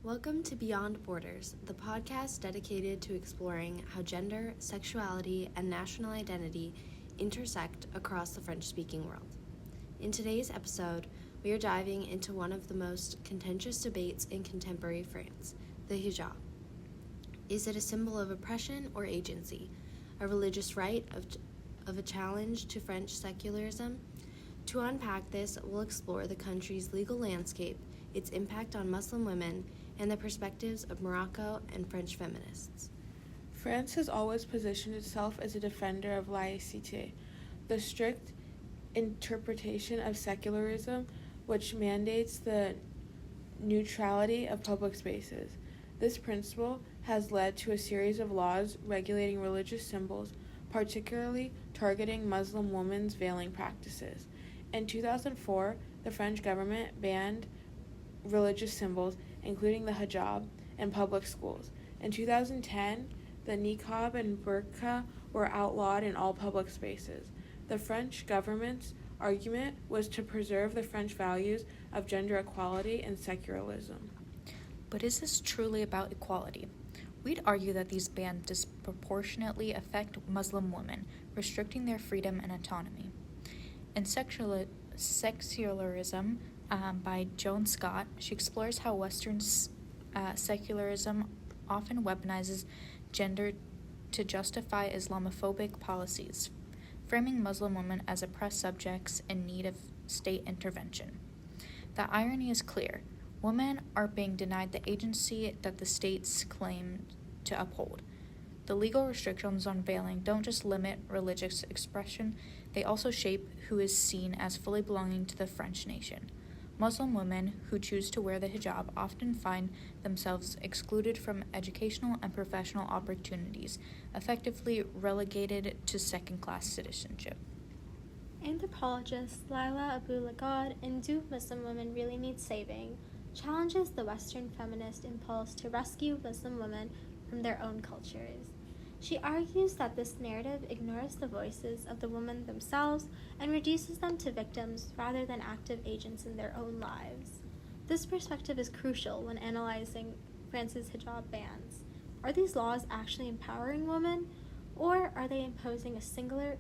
Welcome to Beyond Borders, the podcast dedicated to exploring how gender, sexuality, and national identity intersect across the French-speaking world. In today's episode, we are diving into one of the most contentious debates in contemporary France, the hijab. Is it a symbol of oppression or agency, a religious right of a challenge to French secularism? To unpack this, we'll explore the country's legal landscape, its impact on Muslim women, and the perspectives of Morocco and French feminists. France has always positioned itself as a defender of laïcité, the strict interpretation of secularism which mandates the neutrality of public spaces. This principle has led to a series of laws regulating religious symbols, particularly targeting Muslim women's veiling practices. In 2004, the French government banned religious symbols, including the hijab, in public schools. In 2010, the niqab and burqa were outlawed in all public spaces. The French government's argument was to preserve the French values of gender equality and secularism. But is this truly about equality? We'd argue that these bans disproportionately affect Muslim women, restricting their freedom and autonomy. In Secularism by Joan Scott, she explores how Western secularism often weaponizes gender to justify Islamophobic policies, framing Muslim women as oppressed subjects in need of state intervention. The irony is clear. Women are being denied the agency that the states claim to uphold. The legal restrictions on veiling don't just limit religious expression, they also shape who is seen as fully belonging to the French nation. Muslim women who choose to wear the hijab often find themselves excluded from educational and professional opportunities, effectively relegated to second-class citizenship. Anthropologist Laila Abu-Lagad in Do Muslim Women Really Need Saving challenges the Western feminist impulse to rescue Muslim women from their own cultures. She argues that this narrative ignores the voices of the women themselves and reduces them to victims rather than active agents in their own lives. This perspective is crucial when analyzing France's hijab bans. Are these laws actually empowering women, or are they imposing a singular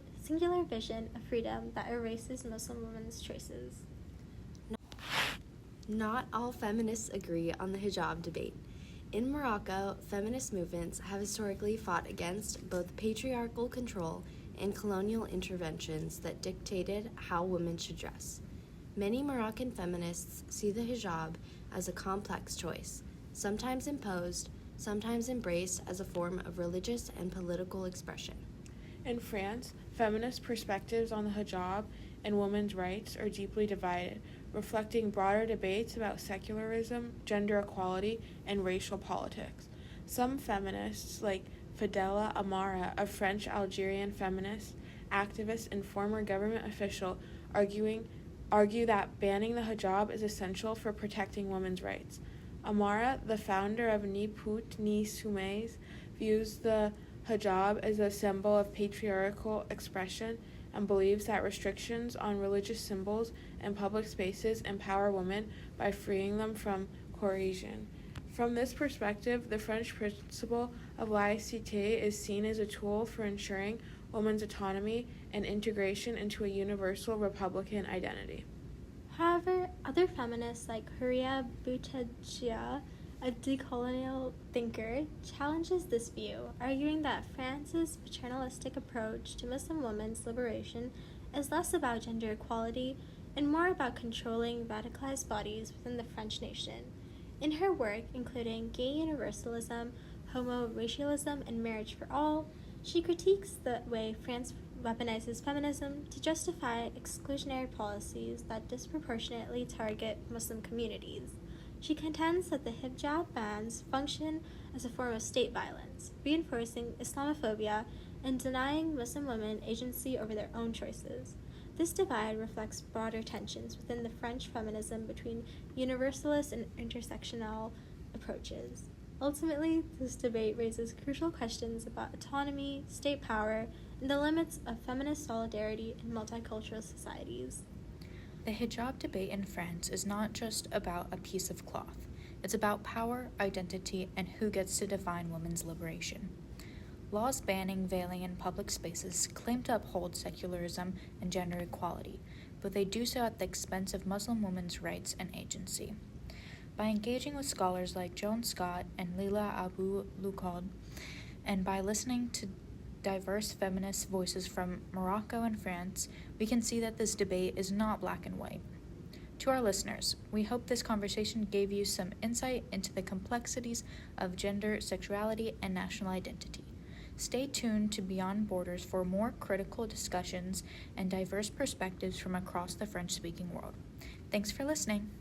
vision of freedom that erases Muslim women's choices? Not all feminists agree on the hijab debate. In Morocco, feminist movements have historically fought against both patriarchal control and colonial interventions that dictated how women should dress. Many Moroccan feminists see the hijab as a complex choice, sometimes imposed, sometimes embraced as a form of religious and political expression. In France, feminist perspectives on the hijab and women's rights are deeply divided, reflecting broader debates about secularism, gender equality, and racial politics. Some feminists, like Fadela Amara, a French Algerian feminist, activist, and former government official, argue that banning the hijab is essential for protecting women's rights. Amara, the founder of Ni Pute Ni Soumise, views the hijab as a symbol of patriarchal expression and believes that restrictions on religious symbols and public spaces empower women by freeing them from coercion. From this perspective, the French principle of laïcité is seen as a tool for ensuring women's autonomy and integration into a universal republican identity. However, other feminists like Huria Boutadjia, a decolonial thinker, challenges this view, arguing that France's paternalistic approach to Muslim women's liberation is less about gender equality and more about controlling radicalized bodies within the French nation. In her work, including Gay Universalism, Homo-Racialism, and Marriage for All, she critiques the way France weaponizes feminism to justify exclusionary policies that disproportionately target Muslim communities. She contends that the hijab bans function as a form of state violence, reinforcing Islamophobia and denying Muslim women agency over their own choices. This divide reflects broader tensions within the French feminism between universalist and intersectional approaches. Ultimately, this debate raises crucial questions about autonomy, state power, and the limits of feminist solidarity in multicultural societies. The hijab debate in France is not just about a piece of cloth. It's about power, identity, and who gets to define women's liberation. Laws banning veiling in public spaces claim to uphold secularism and gender equality, but they do so at the expense of Muslim women's rights and agency. By engaging with scholars like Joan Scott and Leila Abu Luqad, and by listening to diverse feminist voices from Morocco and France, we can see that this debate is not black and white. To our listeners, we hope this conversation gave you some insight into the complexities of gender, sexuality, and national identity. Stay tuned to Beyond Borders for more critical discussions and diverse perspectives from across the French-speaking world. Thanks for listening.